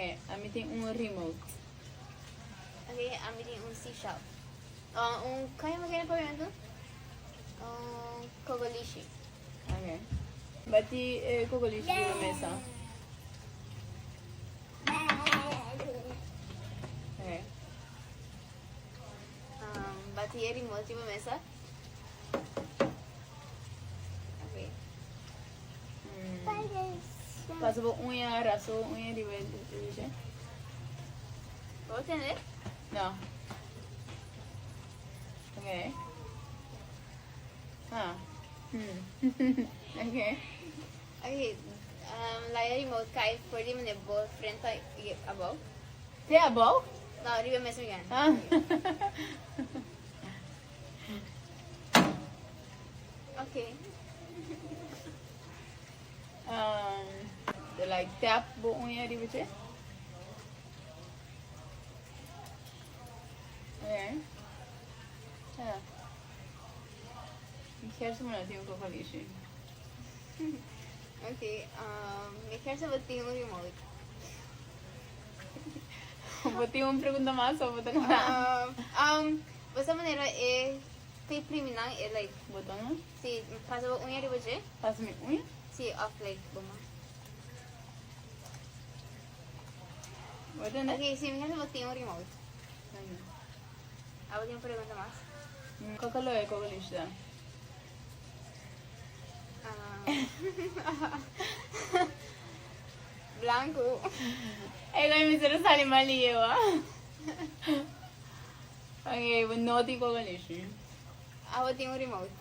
Ok, a mim tem um remote. Ok, a mim tem seashell. Kaya magkano pa yun doon? Kogolishi. Ok. Bati cocoliche de uma mesa. Ok. Bati remote de uma mesa. Ok. Passa por unha raso, unha de vez. ¿Puedo tener? Não. Ok. Ah. Ok. Ok. La remote cai por de maneira boa frente a boa. Tem a ball? Não, de uma mesa me ganha. Ah. Ok. Like tap bu unha de vez. Ok. Ah. Quero semana tem um cocoliche. Ok. Me quero saber se tem remote. Botei uma pergunta mais ou botar nada? Basta maneira é kay priminan é like Botar não? si pasa ba unya di ba je? Passa-me unha? Si off like buma. Botar não? Ok, si me quero saber se tem remote. Agora tem uma pergunta mais. Kakalo é cocoliche da. Blanco. É igual me ser sali mali eu. Ok, não tem cocoliche. Agora tem um remote.